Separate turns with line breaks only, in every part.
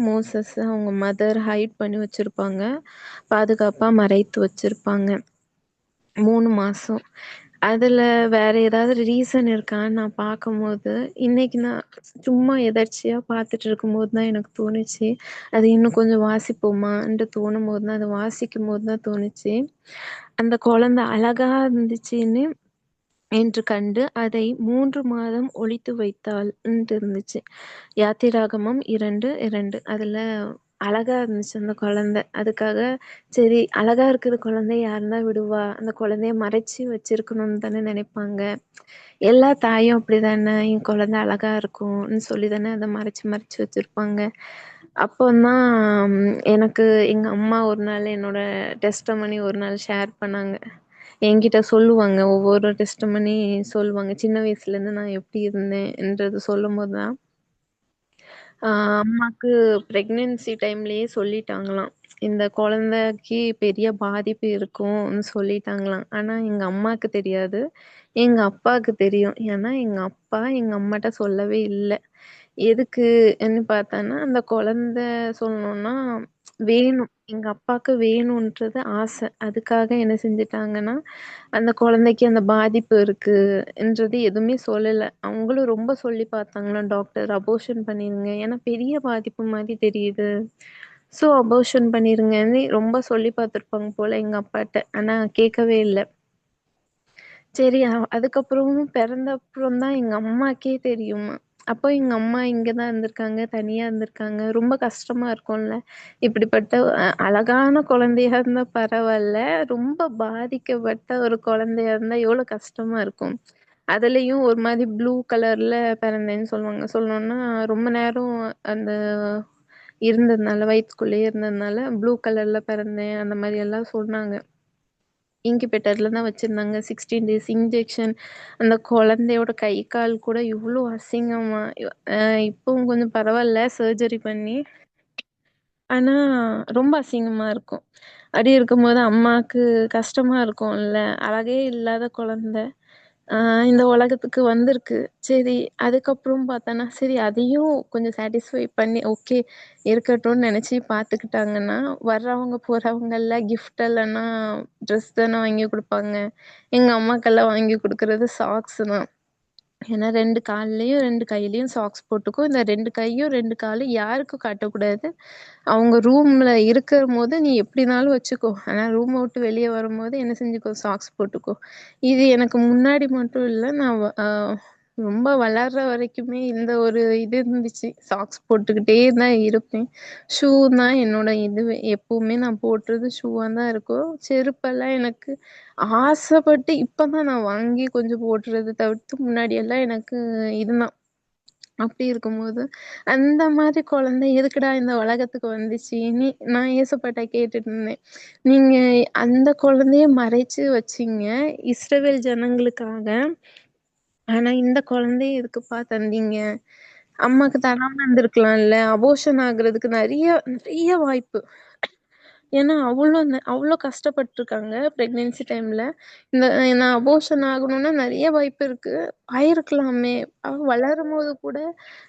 Moses அவங்க mother height பண்ணி வச்சிருப்பாங்க. பாதுகாப்பா மறைத்து வச்சிருப்பாங்க. 3 மாசம். அதுல வேற ஏதாவது ரீசன் இருக்கான்னு நான் பார்க்கும்போது, இன்னைக்கு நான் சும்மா எதர்ச்சியா பார்த்துட்டு இருக்கும்போது தான் எனக்கு தோணுச்சு. அது இன்னும் கொஞ்சம் வாசிப்போமான்ட்டு தோணும்போது தான் அத வாசிக்கும்போது தான் தோணுச்சு. அந்த குழந்தை அழகா இருந்துச்சுன்னு என்று கண்டு அதை 3 மாதம் ஒளித்து வைத்தாள்ன்ட்டு இருந்துச்சு. யாத்திராகமம் 2:2 அதுல அழகா இருந்துச்சு அந்த குழந்தை. அதுக்காக சரி அழகா இருக்குது குழந்தை யார் தான் விடுவா? அந்த குழந்தைய மறைச்சு வச்சிருக்கணும்னு தானே நினைப்பாங்க. எல்லா தாயும் அப்படிதானே, என் குழந்தை அழகா இருக்கும்னு சொல்லி தானே அத மறைச்சு மறைச்சு வச்சிருப்பாங்க. அப்போதான் எனக்கு எங்க அம்மா ஒரு நாள் என்னோட டெஸ்டமனி ஒரு நாள் ஷேர் பண்ணாங்க. என்கிட்ட சொல்லுவாங்க. ஒவ்வொரு டெஸ்டமனி சொல்லுவாங்க. சின்ன வயசுலேருந்து நான் எப்படி இருந்தேன்றது சொல்லும்போது தான், அம்மாக்கு பிரெக்னன்சி டைம்லயே சொல்லிட்டாங்களாம். இந்த குழந்தைக்கு பெரிய பாதிப்பு இருக்கும்னு சொல்லிட்டாங்களாம். ஆனா எங்க அம்மாக்கு தெரியாது. எங்க அப்பாக்கு தெரியும். ஏன்னா எங்க அப்பா எங்க அம்மாட்ட சொல்லவே இல்ல. எதுக்குன்னு பார்த்தான்னா, அந்த குழந்தை சொல்லணும்னா வேணும். எங்க அப்பாக்கு வேணுன்றது ஆசை. அதுக்காக என்ன செஞ்சுட்டாங்கன்னா, அந்த குழந்தைக்கு அந்த பாதிப்பு இருக்குன்றது எதுவுமே சொல்லல. அவங்களும் ரொம்ப சொல்லி பார்த்தாங்களாம் டாக்டர் அபார்ஷன் பண்ணிருங்க. ஏன்னா பெரிய பாதிப்பு மாரி தெரியுது. ஸோ அபார்ஷன் பண்ணிருங்கன்னு ரொம்ப சொல்லி பார்த்துருப்பாங்க போல எங்க அப்பாட்ட. ஆனா கேட்கவே இல்ல. சரி அதுக்கப்புறமும் பிறந்த அப்புறம் தான் எங்க அம்மாக்கே தெரியுமா. அப்போ எங்க அம்மா இங்க தான் இருந்திருக்காங்க. தனியா இருந்திருக்காங்க. ரொம்ப கஷ்டமா இருக்கும்ல. இப்படிப்பட்ட அழகான குழந்தையா இருந்தா பரவால்ல. ரொம்ப பாதிக்கப்பட்ட ஒரு குழந்தையா இருந்தா எவ்வளோ கஷ்டமா இருக்கும். அதுலயும் ஒரு மாரி ப்ளூ கலர்ல பிறந்தேன்னு சொல்லுவாங்க. சொல்லணும்னா ரொம்ப நேரம் அந்த இருந்ததுனால வயித்துக்குள்ளேயே இருந்ததுனால ப்ளூ கலர்ல பிறந்தேன். அந்த மாரி எல்லாம் சொன்னாங்க. இன்குபேட்டர்ல தான் வச்சிருந்தாங்க. 16 டேஸ் இன்ஜெக்ஷன். அந்த குழந்தையோட கை, கால் கூட இவ்ளோ அசிங்கமா அ இப்பவும் கொஞ்சம் பரவால்ல சர்ஜரி பண்ணி. ஆனா, ரொம்ப அசிங்கமா இருக்கும். அப்படி இருக்கும்போது அம்மாக்கு கஷ்டமா இருக்கும்ல. அழகே இல்லாத குழந்தை. ஆ இந்த உலகத்துக்கு வந்திருக்கு. சரி, அதுக்கப்புறம் பார்த்தோன்னா, சரி அதையும் கொஞ்சம் சாட்டிஸ்ஃபை பண்ணி, ஓகே இருக்கட்டும்னு நெனச்சு பார்த்துக்கிட்டாங்கன்னா, வர்றவங்க போறவங்கலாம் கிஃப்ட் இல்லன்னா ட்ரெஸ் தானே வாங்கி குடுப்பாங்க. எங்க அம்மாக்கெல்லாம் வாங்கி குடுக்குறது சாக்ஸ் தான். ஏன்னா 2 கால்லயும் 2 கையிலயும் சாக்ஸ் போட்டுக்கோ. இந்த 2 கையும் 2 காலும் யாருக்கும் காட்டக்கூடாது. அவங்க ரூம்ல இருக்கும்போது நீ எப்படினாலும் வச்சுக்கோ. ஆனா ரூம விட்டு வெளிய வரும்போது என்ன செஞ்சுக்கோ, சாக்ஸ் போட்டுக்கோ. இது எனக்கு முன்னாடி மட்டும் இல்ல. நான் ரொம்ப வளர்ற வரைக்குமே இந்த ஒரு இது இருந்துச்சு. சாக்ஸ் போட்டுக்கிட்டே தான் இருப்பேன். ஷூ தான் என்னோட இதுவே. எப்பவுமே நான் போடுறது ஷூவா தான் இருக்கும். செருப்பெல்லாம் எனக்கு ஆசைப்பட்டு இப்ப தான் நான் வாங்கி கொஞ்சம் போடுறது தவிர்த்து முன்னாடியெல்லாம் எனக்கு இதுதான். அப்படி இருக்கும்போது, அந்த மாரி குழந்தை எதுக்குடா இந்த உலகத்துக்கு வந்துச்சுன்னு நான் ஏசப்பாட்ட கேட்டுட்டு இருந்தேன். நீங்க அந்த குழந்தைய மறைச்சு வச்சீங்க, இஸ்ரவேல் ஜனங்களுக்காக. ஆனா இந்த குழந்தைய எதுக்குப்பா தந்தீங்க? அம்மாக்கு தராம இருந்திருக்கலாம்ல. அபோர்ஷன் ஆகுறதுக்கு நெறைய நெறைய வாய்ப்பு. ஏன்னா அவ்ளோ கஷ்டப்பட்டுருக்காங்க பிரெக்னன்சி டைம்ல. இந்த நான் அபோர்ஷன் ஆகணும்னா நெறைய வாய்ப்பு இருக்கு. ஆயிருக்கலாமே! அவ வளரும்போது கூட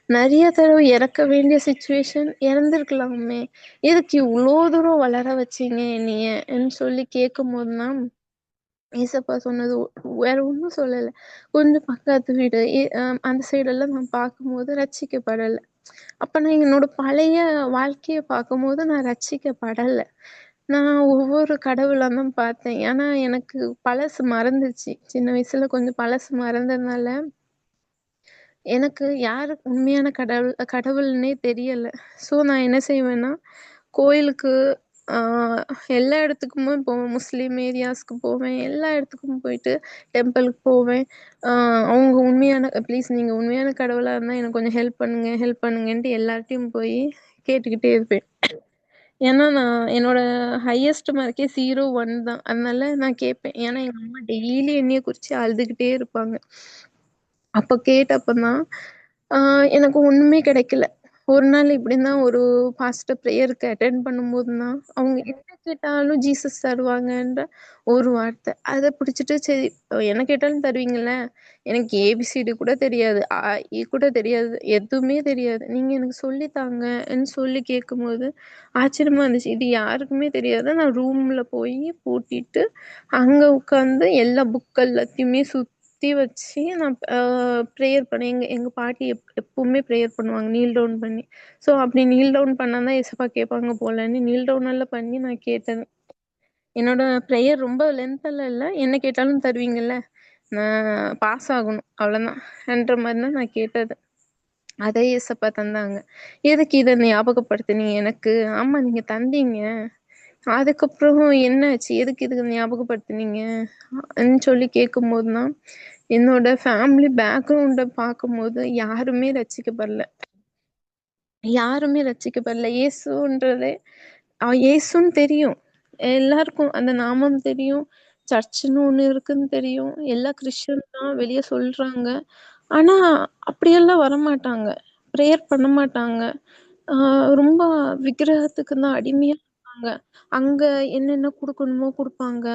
நெறைய தடவ இறக்க வேண்டிய சிச்சுவேஷன் இறந்திருக்கலாமே! எதுக்கு இவ்ளோ தூரம் வளர வச்சீங்க என்னையன்னு சொல்லி கேட்கும்போது தான், ஏசப்பா சொன்னது வேற ஒண்ணும் சொல்லல. கொஞ்சம் பக்கத்து வீடு அந்த சைடெல்லாம் நான் பார்க்கும்போது ரட்சிக்கப்படல. அப்ப நான் என்னோட பழைய வாழ்க்கைய பார்க்கும்போது நான் ரட்சிக்கப்படல. நான் ஒவ்வொரு கடவுளா தான் பார்த்தேன். ஏன்னா எனக்கு பழசு மறந்துருச்சு. சின்ன வயசுல கொஞ்சம் பழசு மறந்ததுனால எனக்கு யாரு உண்மையான கடவுள்னே தெரியல. ஸோ நான் என்ன செய்வேன்னா, கோயிலுக்கு ஆ எல்லா இடத்துக்குமே போவேன். முஸ்லீம் ஏரியாஸ்க்கு போவேன். எல்லா இடத்துக்கும் போயிட்டு டெம்பிளுக்கு போவேன். ஆ அவங்க உண்மையான ப்ளீஸ் நீங்க உண்மையான கடவுளா இருந்தா எனக்கு கொஞ்சம் ஹெல்ப் பண்ணுங்க, ஹெல்ப் பண்ணுங்கன்ட்டு எல்லார்ட்டயும் போய் கேட்டுக்கிட்டே இருப்பேன். ஏன்னா நான் என்னோட ஹையஸ்ட் மார்க்கே 0, 1 தான். அதனால நான் கேட்பேன். ஏன்னா எங்க அம்மா டெய்லி என்னைய குறிச்சு அழுதுகிட்டே இருப்பாங்க. அப்ப கேட்டப்ப தான், ஆ எனக்கு ஒண்ணுமே கிடைக்கல. ஒரு நாள் இப்படிதான் ஒரு பாஸ்டர் பிரேயருக்கு அட்டெண்ட் பண்ணும்போது தான், அவங்க என்ன கேட்டாலும் ஜீசஸ் தருவாங்கன்ற ஒரு வார்த்தை. அத பிடிச்சுட்டு சரி என்ன கேட்டாலும் தருவீங்கல்ல? எனக்கு ஏபிசிடி கூட தெரியாது. அ, ஆ, இ கூட தெரியாது. எதுவுமே தெரியாது. நீங்க எனக்கு சொல்லி தாங்கன்னு சொல்லி கேட்கும்போது, ஆச்சரியமா இருந்துச்சு. இது யாருக்குமே தெரியாது. நான் ரூம்ல போய் பூட்டிட்டு, அங்க உட்காந்து எல்லா புக் எல்லாத்தையுமே சுத்தி வச்சு நான் ப்ரேயர் பண்ணேன். எங்க எங்க பாட்டி எப்பவுமே ப்ரேயர் பண்ணுவாங்க. நீல் டவுன் பண்ணி. ஸோ அப்படி நீல் டவுன் பண்ணா தான் ஏசப்பா கேட்பாங்க போலன்னு நீல் டவுன் எல்லாம் பண்ணி நான் கேட்டேன். என்னோட ப்ரேயர் ரொம்ப லென்த்தெல்லாம் இல்ல. என்ன கேட்டாலும் தருவீங்கல்ல? நான் பாஸ் ஆகணும். அவ்வளோதான். ன்ற மாரி தான் நான் கேட்டது. அதே ஏசப்பா தந்தாங்க. எதுக்கு இத ஞாபகப்படுத்துனீங்க எனக்கு? ஆமா நீங்க தந்தீங்க. அதுக்கப்புறம் என்னாச்சு? எதுக்கு இதுக்கு ஞாபகப்படுத்துனீங்க? ன்னு சொல்லி கேட்கும்போது தான், என்னோட ஃபேமிலி பேக்ரவுண்ட பார்க்கும்போது யாருமே ரட்சிக்கப்படல. யாருமே ரட்சிக்கப்படல. இயேசுன்றதே இயேசுன்னு தெரியும். எல்லாருக்கும் அந்த நாமம் தெரியும். சர்ச்சுன்னு ஒண்ணு இருக்குன்னு தெரியும். எல்லா கிறிஸ்டியன் தான் வெளிய சொல்றாங்க. ஆனா, அப்படியெல்லாம் வரமாட்டாங்க. பிரேயர் பண்ண மாட்டாங்க. ஆ ரொம்ப விக்கிரகத்துக்கு தான் அடிமையா இருப்பாங்க. அங்க என்னென்ன குடுக்கணுமோ குடுப்பாங்க.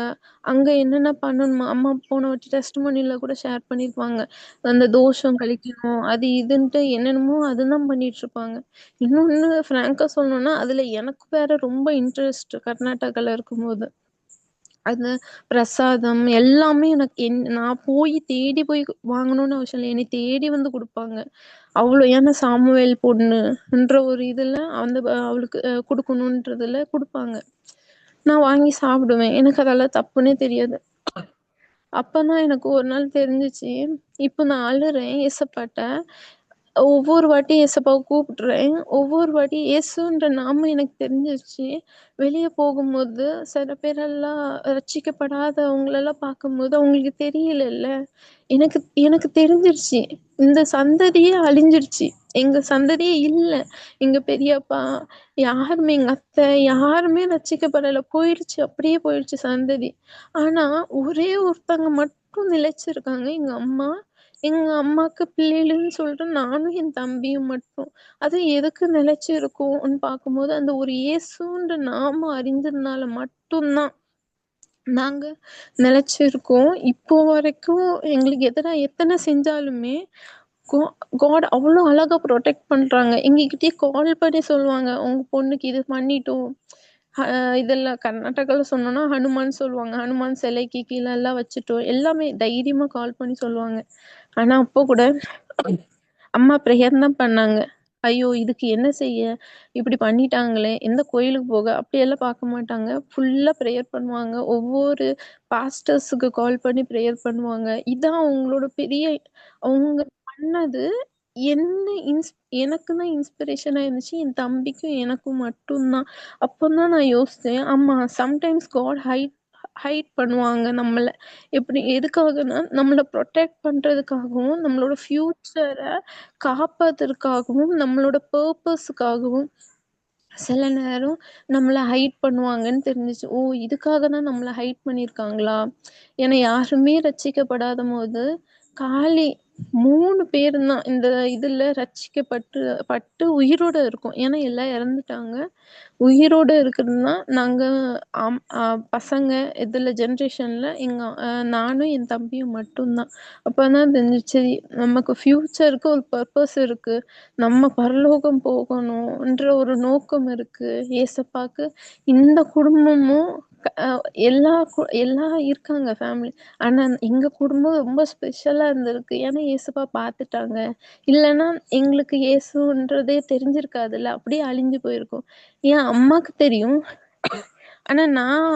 அங்க என்னென்ன பண்ணணுமோ அம்மா போன வாட்டி டெஸ்டிமோனில கூட ஷேர் பண்ணியிருப்பாங்க. அந்த தோஷம் கழிக்கணும். அது இதுன்ட்டு என்னென்னமோ அதுதான் பண்ணிட்டுருப்பாங்க. இன்னொன்னு ஃப்ராங்கா சொல்லணும்னா, அதுல எனக்கு வேற ரொம்ப இன்ட்ரெஸ்ட் கர்நாடகால இருக்கும்போது. அந்த பிரசாதம் எல்லாமே எனக்கு நான் போய் தேடி போய் வாங்கணும்னு அவசியம் இல்ல. என்னை தேடி வந்து குடுப்பாங்க. அவ்ளோ ஏன்னா சாமுவேல் பொண்ணுன்ற ஒரு இதுல அந்த அவளுக்கு குடுக்கணுன்றதுல குடுப்பாங்க. நான் வாங்கி சாப்பிடுவேன். எனக்கு அதெல்லாம் தப்புன்னே தெரியாது. அப்பதான் எனக்கு ஒரு நாள் தெரிஞ்சுச்சு. இப்ப நான் அழுறேன் ஏசப்பாட்ட. ஒவ்வொரு வாட்டி ஏசப்பாவ கூப்பிடுறேன். ஒவ்வொரு வாட்டி இயேசுன்ற நாமம் எனக்கு தெரிஞ்சிருச்சு. வெளிய போகும்போது சில பேரெல்லாம் ரட்சிக்கப்படாதவங்களெல்லாம் பார்க்கும்போது அவங்களுக்கு தெரியலல்ல. எனக்கு எனக்கு தெரிஞ்சிருச்சு. இந்த சந்ததியே அழிஞ்சிருச்சு. எங்க சந்ததியே இல்ல. எங்க பெரியப்பா, யாருமே எங்க அத்தை யாருமே ரட்சிக்கப்படல. போயிடுச்சு. அப்படியே போயிடுச்சு சந்ததி. ஆனா, ஒரே ஒருத்தங்க மட்டும் நிலைச்சிருக்காங்க. எங்க அம்மா. எங்க அம்மாக்கு பிள்ளைகள்ன்னு சொல்லிட்டு நானும் என் தம்பியும் மட்டும். அது எதுக்கு நிலைச்சு இருக்கோம்ன்னு பார்க்கும்போது, அந்த ஒரு இயேசுன்ற நாமம் அறிஞ்சதுனால மட்டும் தான் நாங்க நிலைச்சிருக்கோம். இப்போ வரைக்கும் எங்களுக்கு எதிரா எத்தன செஞ்சாலுமே, கா காட் அவ்ளோ அழகா புரொடெக்ட் பண்றாங்க. எங்ககிட்டயே கால் பண்ணி சொல்லுவாங்க. உங்க பொண்ணுக்கு இது பண்ணிட்டோம். அ இதெல்லாம் கர்நாடகால சொன்னோம்னா ஹனுமான் சொல்லுவாங்க. ஹனுமான் சிலைக்கு கீழ எல்லாம் வச்சுட்டோம். எல்லாமே தைரியமா கால் பண்ணி சொல்லுவாங்க. ஆனா அப்போ கூட அம்மா பிரேயர் தான் பண்ணாங்க. ஐயோ! இதுக்கு என்ன செய்ய? இப்படி பண்ணிட்டாங்களே! எந்த கோயிலுக்கு போக? அப்படியெல்லாம் பார்க்க மாட்டாங்க. ஃபுல்லா பிரேயர் பண்ணுவாங்க. ஒவ்வொரு பாஸ்டர்ஸுக்கு கால் பண்ணி பிரேயர் பண்ணுவாங்க. இதான் அவங்களோட பெரிய அவங்க பண்ணது என்ன எனக்கு தான் இன்ஸ்பிரேஷனா இருந்துச்சு. என் தம்பிக்கும் எனக்கும் மட்டும் தான். அப்பதான் நான் யோசிச்சேன். ஆமா சம்டைம்ஸ் காட் ஹைட் பண்ணுவாங்க நம்மள. எப்படி எதுக்காகன்னா, நம்மள புரொடெக்ட் பண்றதுக்காகவும், நம்மளோட ஃபியூச்சர காப்பாத்துறதுக்காகவும், நம்மளோட பர்ப்பஸ்க்காகவும் சில நேரம் நம்மள ஹைட் பண்ணுவாங்கன்னு தெரிஞ்சுச்சு. ஓ! இதுக்காக தான் நம்மள ஹைட் பண்ணியிருக்காங்களா? ஏன்னா யாருமே ரட்சிக்கப்படாதபோது, காலி 3 பேரு தான் இந்த இதுல பட்டு உயிரோட இருக்கோம். ஏன்னா எல்லாம் இறந்துட்டாங்க. உயிரோட இருக்கிறதுனா, நாங்க பசங்க இதுல ஜெனரேஷன்ல நானும் என் தம்பியும் மட்டும் தான். அப்பதான் தெரிஞ்சுச்சு, நமக்கு ஃபியூச்சருக்கு ஒரு பர்ப்பஸ் இருக்கு. நம்ம பரலோகம் போகணும்ன்ற ஒரு நோக்கம் இருக்கு. ஏசப்பாக்கு இந்த குடும்பமும் க அ எல்லாம் இருக்காங்க ஃபேமிலி. ஆனா எங்க குடும்பம் ரொம்ப ஸ்பெஷலா இருந்திருக்கு. ஏன்னா ஏசப்பா பார்த்துட்டாங்க. இல்லன்னா எங்களுக்கு இயேசுன்றதே தெரிஞ்சிருக்காதுல்ல. அப்படியே அழிஞ்சு போயிருக்கும். என் அம்மாக்கு தெரியும். ஆனா நான்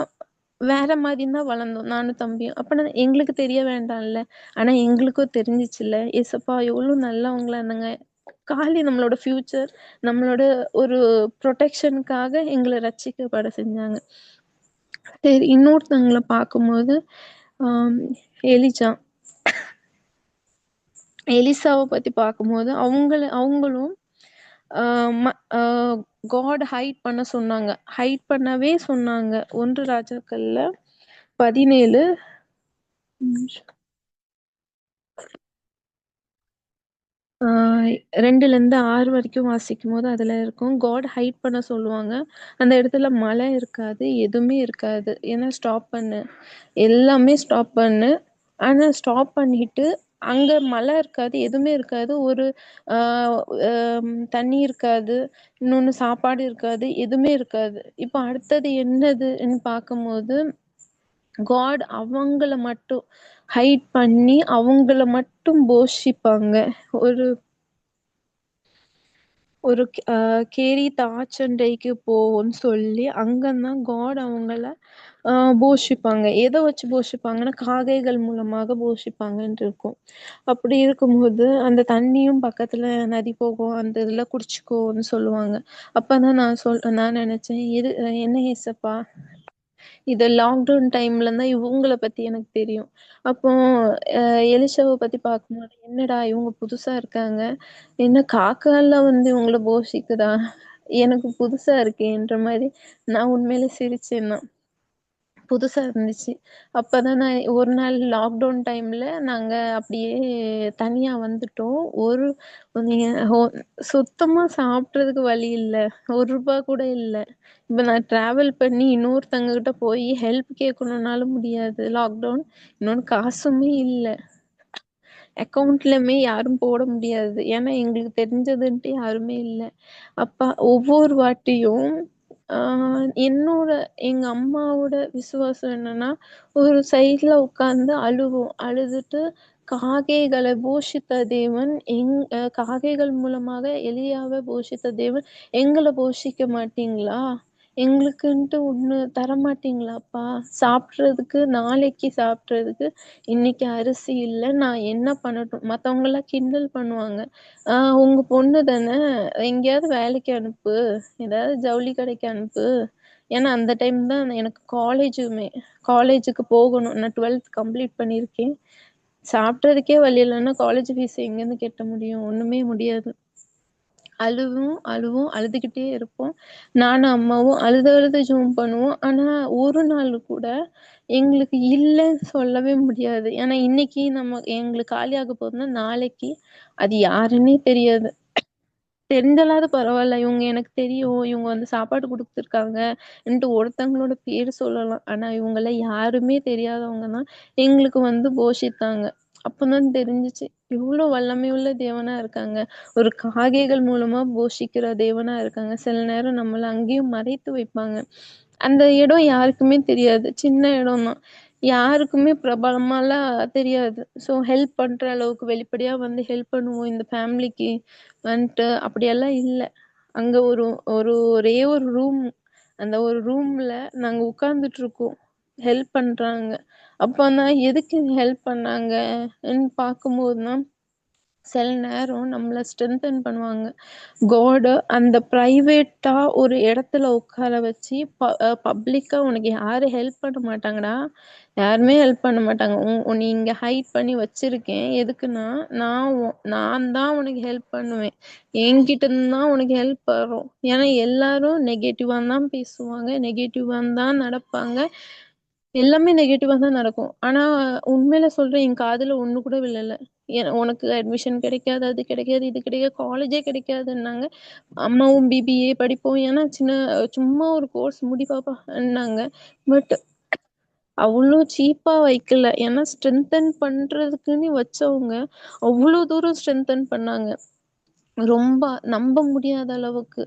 வேற மாதிரி தான் வளர்ந்தோம். நானும் தம்பியும். அப்ப எங்களுக்கு தெரிய வேண்டாம்ல. ஆனா எங்களுக்கும் தெரிஞ்சுச்சுல்ல. ஏசப்பா எவ்ளோ நல்லவங்களா இருந்தாங்க. நம்மளோட ஃபியூச்சர், நம்மளோட ஒரு புரொடெக்ஷனுக்காக எங்கள ரட்சிக்கப்பட செஞ்சாங்க. சரி இன்னொருத்தவங்கள பார்க்கும்போது, ஆம் எலிஜா. எலிசாவ பத்தி பார்க்கும்போது, அவங்களும் அ ம அ காட் ஹைட் பண்ண சொன்னாங்க. ஹைட் பண்ணவே சொன்னாங்க. 1 ராஜாக்கள்ல 17 நிமிஷம். ஆ 2லருந்து 6 வரைக்கும் வாசிக்கும்போது அதுல இருக்கும். காட் ஹைட் பண்ண சொல்லுவாங்க. அந்த இடத்துல மழை இருக்காது. எதுவுமே இருக்காது. ஏன்னா ஸ்டாப் பண்ணு. எல்லாமே ஸ்டாப் பண்ணு. ஆனா ஸ்டாப் பண்ணிட்டு, அங்க மழை இருக்காது. எதுவுமே இருக்காது. ஒரு ஆ தண்ணி இருக்காது. இன்னொன்னு சாப்பாடு இருக்காது. எதுவுமே இருக்காது. இப்ப அடுத்தது என்னதுன்னு பார்க்கும்போது, காட் அவங்கள மட்டும் ஹைட் பண்ணி, அவங்கள மட்டும் போஷிப்பாங்க. ஒரு ஒரு கேரித் ஆற்றண்டைக்கு போவோன்னு சொல்லி, அங்கதான் காட் அவங்கள போஷிப்பாங்க. எத வச்சு போஷிப்பாங்கன்னா, காகைகள் மூலமாக போஷிப்பாங்கன்ட்டு இருக்கும். அப்படி இருக்கும்போது, அந்த தண்ணியும் பக்கத்துல நதி போகும். அந்த இதுல குடிச்சுக்கோன்னு சொல்லுவாங்க. அப்பதான் நான் நெனச்சேன், என்ன ஏசப்பா இது லாக்டவுன் டைம்ல தான் இவங்கள பத்தி எனக்கு தெரியும். அப்போ அ எலிஷாவ பத்தி பார்க்கும்போது, என்னடா இவங்க புதுசா இருக்காங்க. என்ன காக்காலாம் வந்து இவங்கள போஷிக்குதா? எனக்கு புதுசா இருக்கேன்ற மாரி நான் உண்மையிலே சிரிச்சேன் தான். புதுசா இருந்துச்சு. அப்பதான் நான் ஒரு நாள் லாக்டவுன் டைம்ல நாங்க அப்படியே தனியா வந்துட்டோம். ஒரு நீங்க ஹோ சுத்தமா சாப்பிடுறதுக்கு வழி இல்ல. ரூ. 1 கூட இல்ல. இப்ப நான் டிராவல் பண்ணி இன்னொருத்தவங்க கிட்ட போய் ஹெல்ப் கேட்கணும்னாலும் முடியாது. லாக்டவுன். இன்னொன்னு காசுமே இல்ல. அக்கவுண்ட்லயுமே யாரும் போட முடியாது. ஏன்னா எங்களுக்கு தெரிஞ்சதுன்ட்டு யாருமே இல்ல. அப்ப ஒவ்வொரு வாட்டியும் ஆ என்னோட எங்க அம்மாவோட விசுவாசம் என்னன்னா, ஒரு சைட்ல உட்கார்ந்து அழுவோம். அழுதுட்டு காகைகள போஷித்த தேவன் காகைகள் மூலமாக எலியாவ போஷித்த தேவன் எங்கள போஷிக்க மாட்டீங்களா? எங்களுக்குன்ட்டு ஒண்ணு தரமாட்டீங்களாப்பா? சாப்பிடுறதுக்கு நாளைக்கு சாப்பிடுறதுக்கு இன்னைக்கு அரிசி இல்ல. நான் என்ன பண்ணட்டும்? மத்தவங்கலாம் கிண்டல் பண்ணுவாங்க. "ஆ உங்க பொண்ணு தான, எங்கேயாவது வேலைக்கு அனுப்பு. ஏதாவது ஜவுளி கடைக்கு அனுப்பு." ஏன்னா அந்த டைம் தான் எனக்கு காலேஜுக்கு போகணும். நான் 12த் கம்ப்ளீட் பண்ணியிருக்கேன். சாப்பிடுறதுக்கே வழி இல்லன்னா காலேஜ் ஃபீஸ் எங்கேருந்து கட்ட முடியும்? ஒண்ணுமே முடியாது. அழுவோம், அழுதுகிட்டே இருப்போம். நானும் அம்மாவும் அழுது அழுது ஜெபம் பண்ணுவோம். ஆனா, ஒரு நாள் கூட எங்களுக்கு இல்லன்னு சொல்லவே முடியாது. ஏன்னா, இன்னைக்கு எங்களுக்கு காலியாக போகுதுன்னா, நாளைக்கு அது யாருன்னே தெரியாது. தெரிஞ்சலாவது பரவால்ல. இவங்க எனக்கு தெரியும். இவங்க வந்து சாப்பாடு குடுத்துருக்காங்கன்ட்டு ஒருத்தவங்களோட பேர் சொல்லலாம். ஆனா, இவங்கள யாருமே தெரியாதவங்க தான் எங்களுக்கு வந்து போஷித்தாங்க. அப்பதான் தெரிஞ்சுச்சு. இவ்ளோ வல்லமையுள்ள தேவனா இருக்காங்க. ஒரு காகைகள் மூலமா போஷிக்கிற தேவனா இருக்காங்க. சில நேரம் நம்மள அங்கேயும் மறைத்து வைப்பாங்க. அந்த இடம் யாருக்குமே தெரியாது. சின்ன இடம் தான். யாருக்குமே பிரபலமாலாம் தெரியாது. ஸோ ஹெல்ப் பண்ற அளவுக்கு வெளிப்படையா வந்து ஹெல்ப் பண்ணுவோம் இந்த ஃபேமிலிக்கு வந்துட்டு அப்படியெல்லாம் இல்ல. அங்க ஒரு ஒரு ஒரே ஒரு ரூம். அந்த ஒரு ரூம்ல நாங்க உட்கார்ந்துட்டுருக்கோம். ஹெல்ப் பண்றாங்க. அப்பதான் எதுக்கு ஹெல்ப் பண்ணாங்கன்னு பார்க்கும்போது தான் சில நேரம் நம்மள ஸ்ட்ரென்தன் பண்ணுவாங்க. காட் அந்த பிரைவேட்டா ஒரு இடத்துல உட்கார வச்சு பப்ளிக்கா உனக்கு யாரும் ஹெல்ப் பண்ண மாட்டாங்கடா. யாருமே ஹெல்ப் பண்ண மாட்டாங்க. உன்னை இங்க ஹைட் பண்ணி வச்சிருக்கேன். எதுக்குன்னா, நான் தான் உனக்கு ஹெல்ப் பண்ணுவேன். என்கிட்ட இருந்து தான் உனக்கு ஹெல்ப் வரும். ஏன்னா எல்லாரும் நெகட்டிவா தான் பேசுவாங்க. நெகட்டிவா தான் நடப்பாங்க. எல்லாமே நெகட்டிவா தான் நடக்கும். ஆனா உண்மையில சொல்றேன் என் காதுல ஒண்ணு கூட விழல. உனக்கு அட்மிஷன் கிடைக்காது, அது கிடைக்காது, இது கிடைக்காது, காலேஜே கிடைக்காதுன்னாங்க. அம்மாவும் பிபிஏ படிப்போம். ஏன்னா சும்மா ஒரு கோர்ஸ் முடி பாப்பான்னாங்க. பட் அவ்ளோ சீப்பா வைக்கல. ஏன்னா ஸ்ட்ரென்தன் பண்றதுக்குன்னு வச்சவங்க, அவ்ளோ தூரம் ஸ்ட்ரென்தன் பண்ணாங்க. ரொம்ப நம்ப முடியாத அளவுக்கு.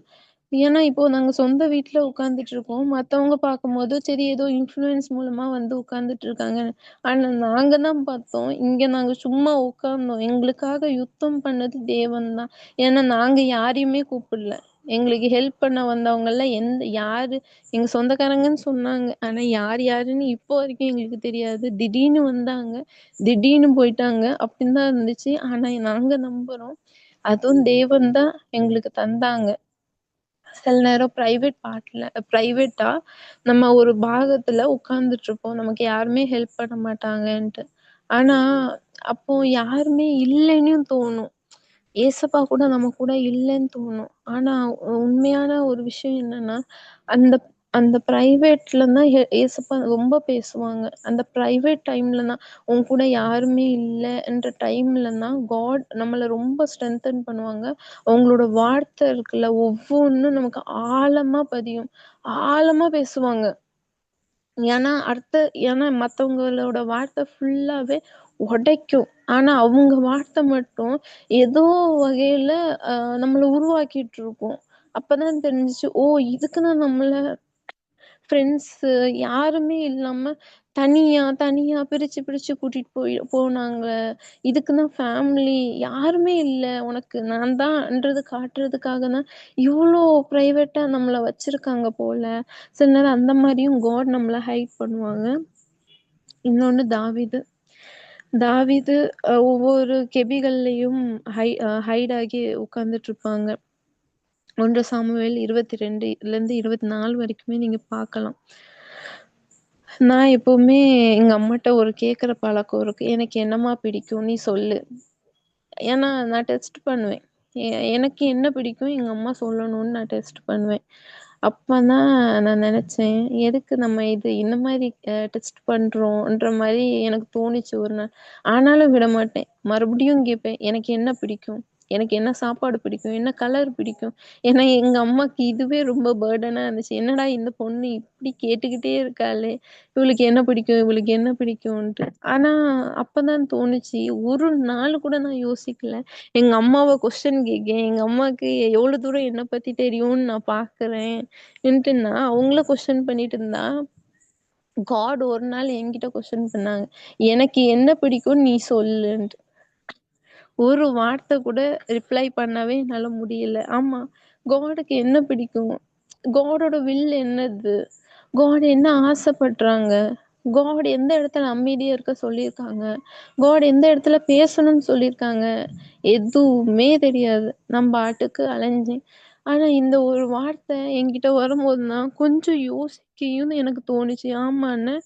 ஏன்னா, இப்போ நாங்க சொந்த வீட்ல உட்கார்ந்துட்டு இருக்கோம். மத்தவங்க பார்க்கும்போது, சரி ஏதோ இன்ஃப்ளூயன்ஸ் மூலமா வந்து உட்கார்ந்துட்டு இருக்காங்க. ஆனா நாங்க தான் பார்த்தோம், இங்க நாங்க சும்மா உட்கார்ந்தோம். எங்களுக்காக யுத்தம் பண்ணது தேவன் தான். ஏன்னா நாங்க யாரையுமே கூப்பிடல. எங்களுக்கு ஹெல்ப் பண்ண வந்தவங்கலாம் யாரு எங்க சொந்தக்காரங்கன்னு சொன்னாங்க. ஆனா யாருன்னு இப்போ வரைக்கும் எங்களுக்கு தெரியாது. திடீர்னு வந்தாங்க, திடீர்னு போயிட்டாங்க. அப்படின்னு தான் இருந்துச்சு. ஆனா நாங்க நம்புறோம். அதுவும் தேவன் தான் எங்களுக்கு தந்தாங்க. சில நேரம் பிரைவேட்டா நம்ம ஒரு பாகத்துல உட்கார்ந்துட்டுருப்போம். நமக்கு யாருமே ஹெல்ப் பண்ண மாட்டாங்கன்ட்டு. ஆனா, அப்போ யாருமே இல்லைன்னும் தோணும். ஏசப்பா கூட நம்ம கூட இல்லன்னு தோணும். ஆனா, உண்மையான ஒரு விஷயம் என்னன்னா, அந்த அந்த பிரைவேட்ல தான் ஏசப்பா ரொம்ப பேசுவாங்க. அந்த பிரைவேட் டைம்ல தான், உன் கூட யாருமே இல்லன்ற டைம்ல தான் காட் நம்மள ரொம்ப ஸ்ட்ரென்தன் பண்ணுவாங்க. அவங்களோட வார்த்தை இருக்குல்ல, ஒவ்வொன்னும் நமக்கு ஆழமா பதியும். ஆழமா பேசுவாங்க. ஏன்னா மத்தவங்களோட வார்த்தை ஃபுல்லாவே உடைக்கும். ஆனா அவங்க வார்த்தை மட்டும் ஏதோ வகையில நம்மள உருவாக்கிட்டு இருக்கும். அப்பதான் தெரிஞ்சுச்சு, ஓ! இதுக்கு தான் நம்மள ஃப்ரெண்ட்ஸு யாருமே இல்லாம தனியா, தனியா பிரிச்சு, பிரிச்சு கூட்டிட்டு போனாங்க. இதுக்கு தான் ஃபேமிலி யாருமே இல்ல உனக்கு. நான் தான்ன்றது காட்டுறதுக்காக தான் இவ்ளோ பிரைவேட்டா நம்மள வச்சிருக்காங்க போல. சில நேரம் அந்த மாரியும் காட் நம்மள ஹைட் பண்ணுவாங்க. இன்னொன்னு தாவீது. தாவீது ஒவ்வொரு கெபிகள்லயும் ஹைட் ஆகி உட்கார்ந்துட்டுருப்பாங்க. 1 சாமுவேல் 22லேருந்து 24 வரைக்குமே நீங்க பார்க்கலாம். நான் எப்பவுமே எங்க அம்மாட்ட ஒரு கேட்கிற பழக்கம் இருக்கு. "எனக்கு என்னம்மா பிடிக்கும்? நீ சொல்லு." ஏன்னா நான் டெஸ்ட் பண்ணுவேன். எனக்கு என்ன பிடிக்கும் எங்க அம்மா சொல்லணும்னு நான் டெஸ்ட் பண்ணுவேன். அப்பதான் நான் நெனச்சேன், எதுக்கு நம்ம இது இந்த மாரி டெஸ்ட் பண்றோம்ன்ற மாரி எனக்கு தோணுச்சு ஒரு நாள். ஆனாலும் விடமாட்டேன். மறுபடியும் கேட்பேன். எனக்கு என்ன பிடிக்கும்? எனக்கு என்ன சாப்பாடு பிடிக்கும்? என்ன கலர் பிடிக்கும்? ஏன்னா எங்க அம்மாக்கு இதுவே ரொம்ப பர்டனா இருந்துச்சு. என்னடா இந்த பொண்ணு இப்படி கேட்டுக்கிட்டே இருக்காளே! இவளுக்கு என்ன பிடிக்கும்? இவளுக்கு என்ன பிடிக்கும்ன்ட்டு. ஆனா அப்பதான் தோணுச்சு, ஒரு நாள் கூட நான் யோசிக்கல. எங்க அம்மாவ கொஸ்டின் கேட்கேன். எங்க அம்மாக்கு எவ்வளோ தூரம் என்ன பத்தி தெரியும்னு நான் பார்க்குறேன்ட்டு நான் அவங்கள கொஸ்டின் பண்ணிட்டு இருந்தா, காட் ஒரு நாள் என்கிட்ட கொஸ்டின் பண்ணாங்க. "எனக்கு என்ன பிடிக்கும்னு நீ சொல்லுன்ட்டு." ஒரு வார்த்தை கூட ரிப்ளை பண்ணவே என்னால முடியல. ஆமா, காடுக்கு என்ன பிடிக்கும்? காடோட வில் என்னது? காட் என்ன ஆசைப்படுறாங்க? காட் எந்த இடத்துல அமைதியா இருக்க சொல்லியிருக்காங்க? காட் எந்த இடத்துல பேசணும்னு சொல்லியிருக்காங்க? எதுவுமே தெரியாது. நான் பாட்டுக்கு அலைஞ்சேன். ஆனா இந்த ஒரு வார்த்தை என்கிட்ட வரும்போது தான் கொஞ்சம் யோசிக்கயும்னு எனக்கு தோணுச்சு. ஆமான்னு.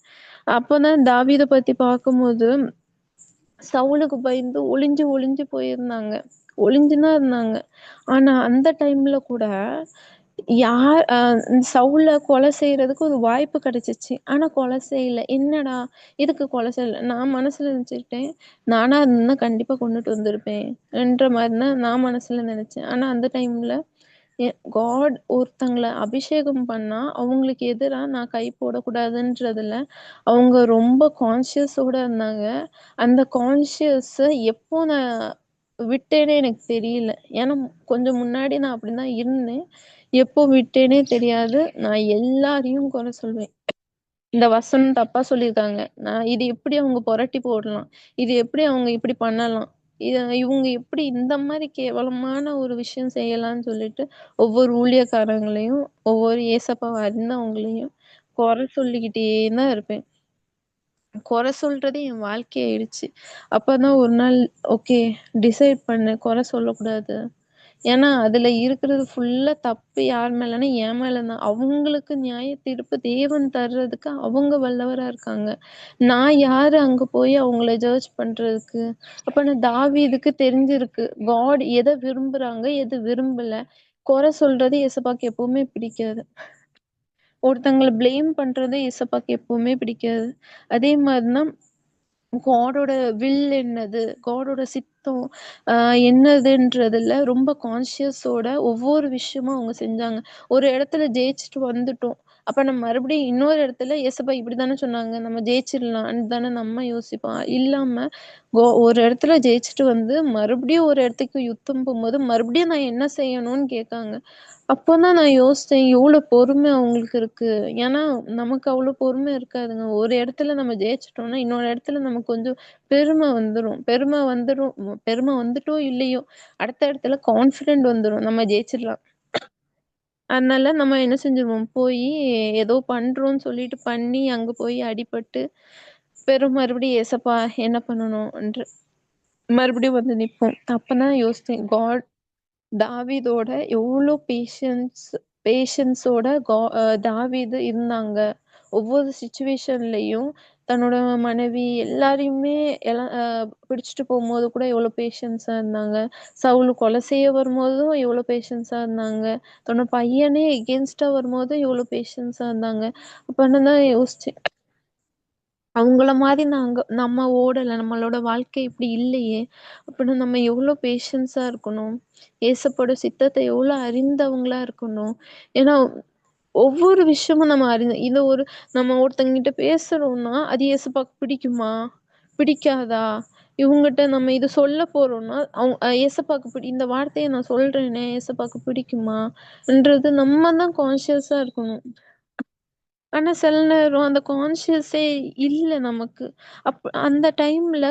அப்பதான் தாவீத பத்தி பார்க்கும்போது சவுலுக்கு பயந்து ஒளிஞ்சு ஒளிஞ்சு போயிருந்தாங்க. ஒளிஞ்சு தான் இருந்தாங்க. ஆனா அந்த டைம்ல கூட யார் சவுல கொலை செய்றதுக்கு ஒரு வாய்ப்பு கிடைச்சுச்சு. ஆனா கொலை செய்யல. என்னடா! எதுக்கு கொலை செய்யல? நான் மனசுல நினைச்சுக்கிட்டேன், நானா இருந்திருந்தா கண்டிப்பா கொன்னுட்டு வந்திருப்பேன். என்ற மாரி தான் நான் மனசுல நினைச்சேன். ஆனா அந்த டைம்ல காட் ஒருத்தங்கள அபிஷேகம் பண்ணா, அவங்களுக்கு எதிரா நான் கை போடக்கூடாதுன்றதுல அவங்க ரொம்ப கான்ஷியஸோட இருந்தாங்க. அந்த கான்ஷியஸ எப்போ நான் விட்டேனே எனக்கு தெரியல. ஏன்னா கொஞ்சம் முன்னாடி நான் அப்படிதான் இருந்தேன். எப்போ விட்டேனே தெரியாது. நான் எல்லாரையும் குறை சொல்வேன். இந்த வசனம் தப்பா சொல்லியிருக்காங்க. இது எப்படி அவங்க புரட்டி போடலாம்? இது எப்படி அவங்க இப்படி பண்ணலாம்? இவங்க எப்படி இந்த மாரி கேவலமான ஒரு விஷயம் செய்யலாம்ன்னு சொல்லிட்டு, ஒவ்வொரு ஊழியக்காரங்களையும், ஒவ்வொரு ஏசப்பாவ அறிந்தவங்களையும் குறை சொல்லிக்கிட்டே தான் இருப்பேன். குறை சொல்றதே என் வாழ்க்கையாயிடுச்சு. அப்பதான் ஒரு நாள் ஓகே டிசைட் பண்ணேன். குறை சொல்லக்கூடாது. ஏன்னா, அதுல இருக்கிறது ஃபுல்லா தப்பு யார் மேலன்னா, என் மேல தான். அவங்களுக்கு நியாய தீர்ப்பு தேவன் தர்றதுக்கு அவங்க வல்லவரா இருக்காங்க. நான் யாரு அங்க போய் அவங்கள ஜட்ஜ் பண்றதுக்கு? அப்ப நான் தாவீதுக்கு தெரிஞ்சிருக்கு. காட் எத விரும்புறாங்க, எது விரும்பல. குறை சொல்றது ஏசப்பாக்கு எப்பவுமே பிடிக்காது. ஒருத்தங்கள ப்ளேம் பண்றது ஏசப்பாக்கு எப்பவுமே பிடிக்காது. அதே மாரி தான் காடோட வில் என்னது? காடோட சித்தம் என்னதுன்றதுல ரொம்ப கான்ஷியஸோட ஒவ்வொரு விஷயமும் அவங்க செஞ்சாங்க. ஒரு இடத்துல ஜெயிச்சுட்டு வந்துட்டோம். அப்ப நம்ம மறுபடியும் இன்னொரு இடத்துல ஏசப்பா இப்படித்தானே சொன்னாங்க. நம்ம ஜெயிச்சிடலாம்ன்னு தானே நம்ம யோசிப்போம். இல்லாம ஒரு இடத்துல ஜெயிச்சுட்டு வந்து மறுபடியும் ஒரு இடத்துக்கு யுத்தம் போம்போது, மறுபடியும் நான் என்ன செய்யணும்னு கேட்காங்க. அப்பதான் நான் யோசிச்சேன், எவ்ளோ பொறுமை அவங்களுக்கு இருக்கு. ஏன்னா, நமக்கு அவ்ளோ பொறுமை இருக்காதுங்க. ஒரு இடத்துல நம்ம ஜெயிச்சுட்டோம்னா, இன்னொரு இடத்துல நமக்கு கொஞ்சம் பெருமை வந்துரும். பெருமை வந்துட்டோ இல்லையோ, அடுத்த இடத்துல கான்ஃபிடென்ட் வந்துரும். நம்ம ஜெயிச்சிடலாம். அதனால நம்ம என்ன செஞ்சுருவோம், போயி ஏதோ பண்றோம்ன்னு சொல்லிட்டு பண்ணி, அங்க போய் அடிபட்டு, மறுபடியும் ஏசப்பா என்ன பண்ணணும்ன்று மறுபடியும் வந்து நிப்போம். அப்பதான் யோசிச்சேன், தாவீதோட எவ்ளோ பேஷன்ஸோட தாவீது இருந்தாங்க. ஒவ்வொரு சிச்சுவேஷன்லயும் தன்னோட மனைவி எல்லாரையுமே பிடிச்சுட்டு போகும்போது கூட எவ்வளோ பேஷன்ஸா இருந்தாங்க. சவுல் கொலை செய்ய வரும்போதும் எவ்வளோ பேஷன்ஸா இருந்தாங்க. தன்னோட பையனே எகென்ஸ்ட்டா வரும்போதும் எவ்வளோ பேஷன்ஸா இருந்தாங்க. அப்பன்னு தான் யோசிச்சேன். அவங்கள மாரி நம்ம ஓடல. நம்மளோட வாழ்க்கை இப்படி இல்லையே! அப்பன்னா நம்ம எவ்வளோ பேஷன்ஸா இருக்கணும். ஏசப்போட சித்தத்த எவ்வளோ அறிந்தவங்களா இருக்கணும். ஏன்னா, ஒவ்வொரு விஷயமும் நம்ம இது நம்ம ஒருத்தங்ககிட்ட பேசுறோம்னா, அது ஏசப்பாக்கு பிடிக்குமா? பிடிக்காதா? இவங்கட்ட நம்ம இது சொல்ல போறோம்னா, ஏசப்பாக்கு இந்த வார்த்தைய நான் சொல்றேனே, ஏசப்பாக்கு பிடிக்குமா? ன்றது நம்ம தான் கான்ஷியஸா இருக்கணும். ஆனா சில நேரம் அந்த கான்ஷியஸே இல்ல நமக்கு. அந்த டைம்ல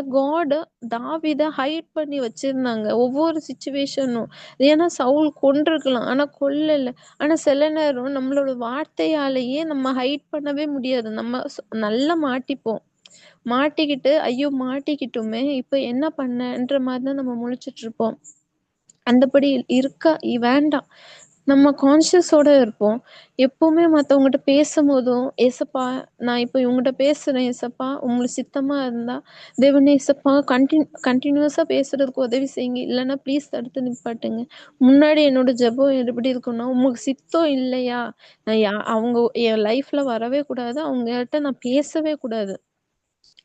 தாவீத ஹைட் பண்ணி வச்சிருந்தாங்க. ஒவ்வொரு சிச்சுவேஷனும். ஏன்னா சவுல் கொன்றுக்கலாம். ஆனா கொல்லல. ஆனா சில நேரம் நம்மளோட வார்த்தையாலேயே நம்ம ஹைட் பண்ணவே முடியாது. நம்ம நல்லா மாட்டிப்போம். மாட்டிக்கிட்டு, ஐயோ! மாட்டிக்கிட்டோமே! இப்ப என்ன பண்ணன்ற மாரி தான் நம்ம முழிச்சுட்ருப்போம். அந்தபடி வேண்டாம். நம்ம கான்ஷியஸோட இருப்போம். எப்பவுமே மத்தவங்கட்ட பேசும்போதும், "ஏசப்பா, நான் இப்ப இவங்கட்ட பேசுறேன் ஏசப்பா. உங்களுக்கு சித்தமா இருந்தா, தேவனே ஏசப்பா கன்டினியூஸா பேசுறதுக்கு உதவி செய்யுங்க. இல்லன்னா ப்ளீஸ் தடுத்து நிப்பாட்டுங்க." முன்னாடி என்னோட ஜெபம் எப்படி இருக்கும்னா, "உமக்கு சித்தம் இல்லையா? நான் அவங்க என் லைஃப்ல வரவே கூடாது. அவங்ககிட்ட நான் பேசவே கூடாது."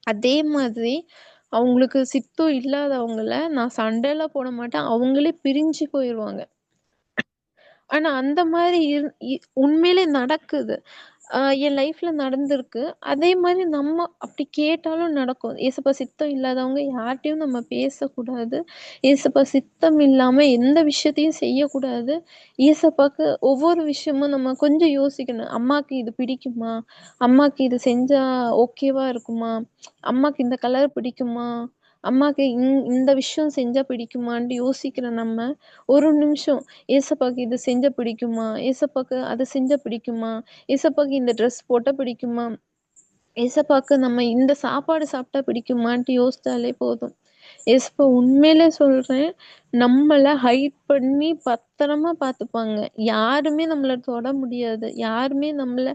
அதே மாதிரி அவங்களுக்கு சித்தம் இல்லாதவங்கள நான் சண்டைலாம் போட மாட்டேன். அவங்களே பிரிஞ்சு போயிருவாங்க. ஆனா அந்த மாரி இரு இ உண்மையிலே நடக்குது. என் லைஃப்ல நடந்திருக்கு. அதே மாரி நம்ம அப்படி கேட்டாலும் நடக்கும். ஏசப்பா சித்தம் இல்லாதவங்க யார்ட்டயும் நம்ம பேசக்கூடாது. ஏசப்பா சித்தம் இல்லாம எந்த விஷயத்தையும் செய்யக்கூடாது. ஏசப்பாக்கு ஒவ்வொரு விஷயமும் நம்ம கொஞ்சம் யோசிக்கணும். அம்மாக்கு இது பிடிக்குமா? அம்மாக்கு இது செஞ்சா ஓகேவா இருக்குமா? அம்மாக்கு இந்த கலர் பிடிக்குமா? அம்மாக்கு இந்த விஷயம் செஞ்சா பிடிக்குமான்ட்டு யோசிக்கிற நம்ம, ஒரு நிமிஷம் ஏசப்பாக்கு இது செஞ்சா பிடிக்குமா? ஏசப்பாக்கு அது செஞ்சா பிடிக்குமா? ஏசப்பாக்கு இந்த ட்ரெஸ் போட்டா பிடிக்குமா? ஏசப்பாக்கு நம்ம இந்த சாப்பாடு சாப்பிட்டா பிடிக்குமான்ட்டு யோசிச்சாலே போதும். ஏசப்பா உண்மையிலே சொல்றேன், நம்மள ஹைட் பண்ணி பத்திரமா பார்த்துப்பாங்க. யாருமே நம்மள தொட முடியாது. யாருமே நம்மள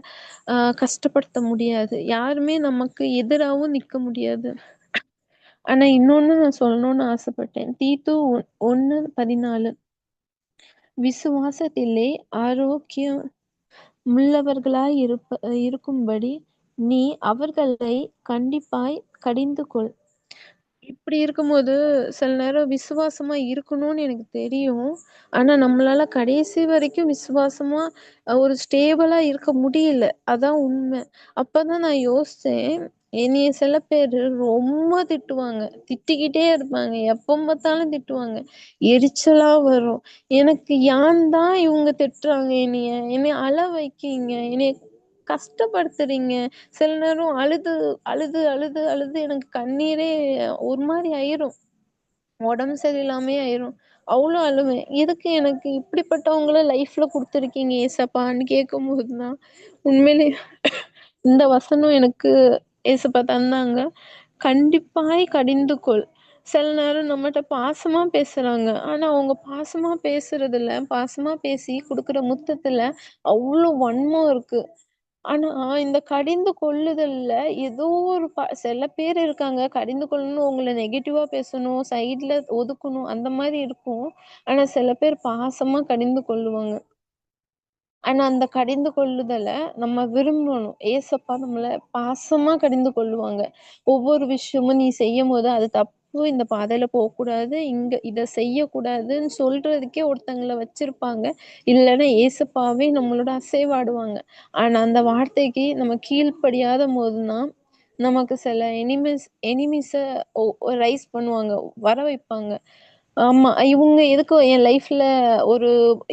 கஷ்டப்படுத்த முடியாது. யாருமே நமக்கு எதிராவும் நிக்க முடியாது. ஆனா இன்னொன்னு நான் சொல்லணும்னு ஆசைப்பட்டேன். தீத்து 1:14 விசுவாசத்திலே ஆரோக்கியமுள்ளவர்களாய் இருக்கும்படி நீ அவர்களைக் கண்டிப்பாய் கடிந்துகொள். இப்படி இருக்கும்போது, சில நேரம் விசுவாசமா இருக்கணும்னு எனக்கு தெரியும். ஆனா, நம்மளால கடைசி வரைக்கும் விசுவாசமா ஒரு ஸ்டேபிளா இருக்க முடியல. அதான் உண்மை. அப்பதான் நான் யோசிச்சேன், என்னைய சில பேரு ரொம்ப திட்டுவாங்க. திட்டிக்கிட்டே இருப்பாங்க. எப்ப பார்த்தாலும் திட்டுவாங்க. எரிச்சலா வரும். எனக்கு ஏன் தான் இவங்க திட்டுறாங்க என்னைய? என்னைய அழ வைக்கீங்க. என்னைய கஷ்டப்படுத்துறீங்க. சில நேரம் அழுது, அழுது, அழுது, அழுது எனக்கு கண்ணீரே ஒரு மாரி ஆயிரும். உடம்பு சரியில்லாமயே ஆயிரும். அவ்ளோ அழுவேன். எதுக்கு எனக்கு இப்படிப்பட்டவங்கள லைஃப்ல குடுத்துருக்கீங்க ஏசப்பான்னு கேட்கும்போது தான், உண்மையிலே இந்த வசனம் எனக்கு ஏசப்பா தந்தாங்க. "கண்டிப்பாய் கடிந்து கொள்." சில நேரம் நம்மட்ட பாசமா பேசுறாங்க. ஆனா, அவங்க பாசமா பேசுறதுல, பாசமா பேசி குடுக்குற முத்தத்துல அவ்ளோ வன்மம் இருக்கு. ஆனா, இந்த கடிந்து கொள்ளுதல்ல ஏதோ ஒரு சில பேர் இருக்காங்க, கடிந்து கொள்ளணும்னு உங்கள நெகட்டிவா பேசணும், சைட்ல ஒதுக்கணும் அந்த மாரி இருக்கும். ஆனா, சில பேர் பாசமா கடிந்து கொள்ளுவாங்க. ஆனா, அந்த கடிந்து கொள்ளுதல நம்ம விரும்பணும். ஏசப்பா நம்மள பாசமா கடிந்து கொள்ளுவாங்க. ஒவ்வொரு விஷயமும் நீ செய்யும்போது, அது தப்பு. இந்த பாதையில போக்கூடாது. இத செய்யக்கூடாதுன்னு சொல்றதுக்கே ஒருத்தங்கள வச்சிருப்பாங்க. இல்லன்னா ஏசப்பாவே நம்மளோட அசைவாடுவாங்க. ஆனா, அந்த வார்த்தைக்கு நம்ம கீழ்ப்படியாத போது தான், நமக்கு சில எனிமீஸ ஒ ரைஸ் பண்ணுவாங்க. வர வைப்பாங்க. ஆமா. இவுங்க எதுக்கு என் லைஃப்ல ஒரு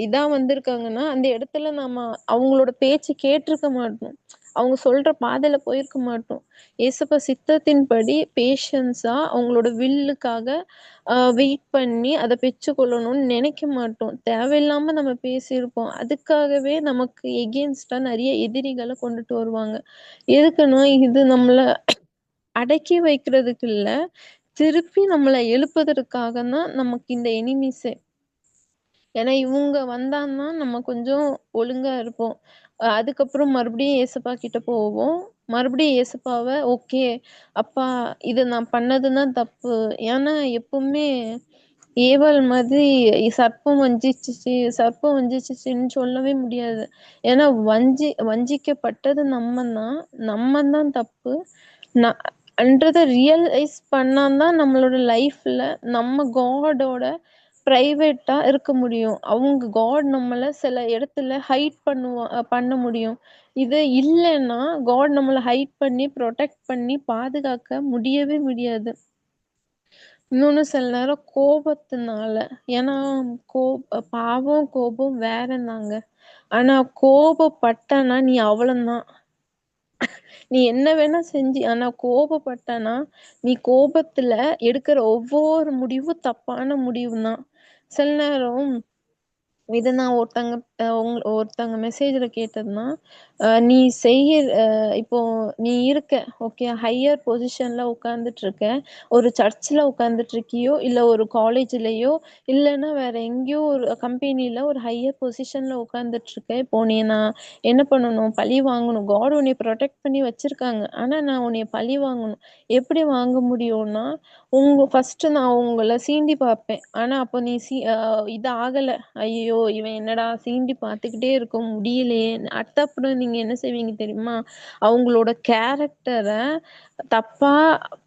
இதா வந்திருக்காங்கன்னா, அந்த இடத்துல நம்ம அவங்களோட பேச்சு கேட்டிருக்க மாட்டோம். அவங்க சொல்ற பாதையில போயிருக்க மாட்டோம். ஏசப்பா சித்தத்தின்படி பேஷன்ஸா அவங்களோட வில்லுக்காக வெயிட் பண்ணி அத பெற்றுக்கொள்ளணும்னு நெனைக்க மாட்டோம். தேவையில்லாம நம்ம பேசியிருப்போம். அதுக்காகவே நமக்கு எகெயின்ஸ்ட்டா நெறைய எதிரிகள கொண்டுட்டு வருவாங்க. எதுக்குன்னா, இது நம்மள அடக்கி வைக்கிறதுக்கு இல்ல. திருப்பி நம்மள எழுப்புதற்காக தான் நமக்கு இந்த எனிமீஸே. ஏன்னா இவுங்க வந்தான்னா நம்ம கொஞ்சம் ஒழுங்கா இருப்போம். அதுக்கப்புறம் மறுபடியும் ஏசப்பா கிட்ட போவோம். மறுபடியும் ஏசப்பாவ ஓகே, அப்பா இது நான் பண்ணதுதான் தப்பு. ஏன்னா எப்பவுமே ஏவாள் மாதிரி சர்ப்பம் வஞ்சிச்சுன்னு சொல்லவே முடியாது. ஏன்னா வஞ்சிக்கப்பட்டது நம்ம தான் தப்பு. ந அன்றத ரியலைஸ் பண்ணாதான் நம்மளோட லைஃப்ல நம்ம காடோட பிரைவேட்டா இருக்க முடியும். காட் நம்மள சில இடத்துல பண்ண முடியும். இது இல்லைன்னா காட் நம்மள ஹைட் பண்ணி ப்ரொடெக்ட் பண்ணி பாதுகாக்க முடியவே முடியாது. இன்னொன்னு சில நேரம் கோபத்தினால, ஏன்னா பாவம் கோபம் வேறந்தாங்க. ஆனா கோபப்பட்டனா நீ அவ்வளவுதான். நீ என்ன வேணா ஆனா கோபப்பட்டனா நீ கோபத்துல எடுக்கிற ஒவ்வொரு முடிவும் தப்பான முடிவுதான். சில நேரம் இது நான் ஒருத்தங்க மெசேஜ்ல கேட்டதுன்னா, நீ இப்போ நீ இருக்க ஓகே, ஹையர் பொசிஷன்ல உட்கார்ந்துட்டு இருக்க. ஒரு சர்ச்ல உட்கார்ந்துட்டு இருக்கியோ, இல்ல ஒரு காலேஜ்லயோ, இல்லைன்னா வேற எங்கேயோ ஒரு கம்பெனில ஒரு ஹையர் பொசிஷன்ல உட்கார்ந்துட்டு இருக்க. இப்போ நான் என்ன பண்ணணும்? பழி வாங்கணும். காட் உன்னை ப்ரொடெக்ட் பண்ணி வச்சிருக்காங்க. ஆனா நான் உன்னைய பழி வாங்கணும். எப்படி வாங்க முடியும்னா, ஃபர்ஸ்ட் நான் உங்கள சீண்டி பார்ப்பேன். ஆனா அப்போ நீ இது ஆகல. ஐயோ, இவன் என்னடா சீண்டி பார்த்துக்கிட்டே இருக்க முடியலையே. அப்புறம் நீங்க என்ன செய்வீங்க தெரியுமா? அவங்களோட கேரக்டரை தப்பா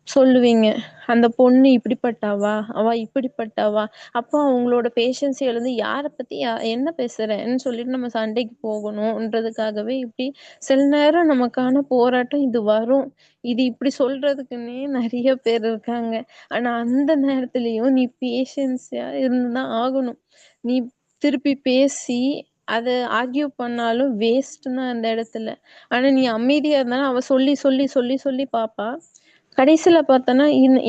சொல்லுவீங்க. அந்த பொண்ணு இப்படிப்பட்டவா, அவ இப்படிப்பட்டவா. அப்போ அவங்களோட பேஷன்ஸ் எழுந்து யாரை பத்தி என்ன பேசுறேன்னு சொல்லிட்டு நம்ம சண்டைக்கு போகணும்ன்றதுக்காகவே இப்படி சில நேரம் நமக்கான போராட்டம் இது வரும். இது இப்படி சொல்றதுக்குன்னே நிறைய பேர் இருக்காங்க. ஆனா அந்த நேரத்துலயும் நீ பேஷன்ஸா இருந்துதான் ஆகணும். நீ திருப்பி பேசி அத ஆர்கியூ பண்ணாலும் வேஸ்ட் தான் அந்த இடத்துல. ஆனா நீ அமைதியா இருந்தாலும் அவ சொல்லி சொல்லி சொல்லி சொல்லி பாப்பா. கடைசியில பார்த்தனா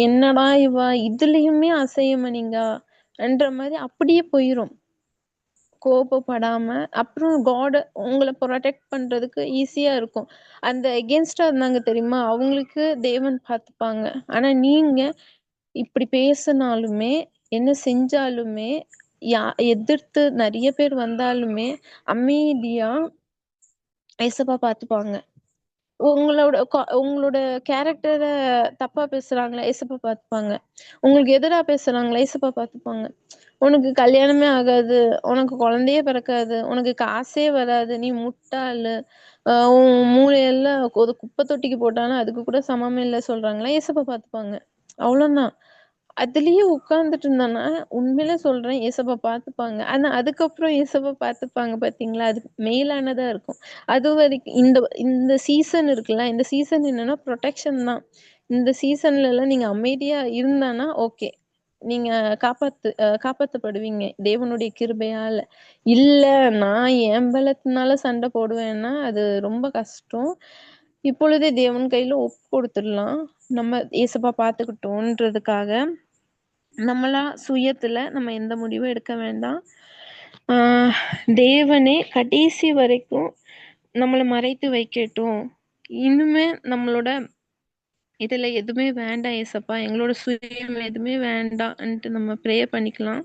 என்னடா இவ இதுலயுமே அசையமனிங்கா என்ற மாதிரி அப்படியே போயிரும். கோபப்படாம அப்புறம் காட் உங்களை ப்ரொடெக்ட் பண்றதுக்கு ஈஸியா இருக்கும். அந்த எகென்ஸ்டா இருந்தாங்க தெரியுமா, அவங்களுக்கு தேவன் பார்த்துப்பாங்க. ஆனா நீங்க இப்படி பேசினாலுமே என்ன செஞ்சாலுமே யா எதிர்த்து நிறைய பேர் வந்தாலுமே அமைதியா ஏசப்பா பார்த்துப்பாங்க. உங்களோட கேரக்டரை தப்பா பேசுறாங்களா, ஏசப்பா பார்த்துப்பாங்க. உங்களுக்கு எதிரா பேசுறாங்களா, ஏசப்பா பார்த்துப்பாங்க. உனக்கு கல்யாணமே ஆகாது, உனக்கு குழந்தையே பிறக்காது, உனக்கு காசே வராது, நீ முட்டாளு, உன் மூளையெல்லாம் ஒரு குப்பை தொட்டிக்கு போட்டாலும் அதுக்கு கூட சமமே இல்லை சொல்றாங்களா, ஏசப்பா பார்த்துப்பாங்க. அவ்வளவுதான். அதுலயே உட்கார்ந்துட்டு இருந்தானா உண்மையிலே சொல்றேன், ஏசப்பா பார்த்துப்பாங்க. ஆனா அதுக்கப்புறம் ஏசப்பா பார்த்துப்பாங்க பாத்தீங்களா, அது மேலானதா இருக்கும். அது வரைக்கும் இந்த இந்த சீசன் இருக்குல்ல, இந்த சீசன் என்னன்னா ப்ரொடெக்ஷன் தான். இந்த சீசன்ல எல்லாம் நீங்க அமைதியா இருந்தானா ஓகே, நீங்க காப்பாத்தப்படுவீங்க தேவனுடைய கிருபையால. இல்ல நான் என் பலத்தினால சண்டை போடுவேன்னா அது ரொம்ப கஷ்டம். இப்பொழுதே தேவன் கையில ஒப்பு கொடுத்துடலாம். நம்ம ஏசப்பா பார்த்துக்கிட்டோன்றதுக்காக நம்மளா சுயத்துல நம்ம எந்த முடிவும் எடுக்க வேண்டாம். தேவனே கடைசி வரைக்கும் நம்மளை மறைத்து வைக்கட்டும். இன்னுமே நம்மளோட இதுல எதுவுமே வேண்டாம் ஏசப்பா, எங்களோட சுயம் எதுவுமே வேண்டாம்ன்ட்டு நம்ம ப்ரே பண்ணிக்கலாம்.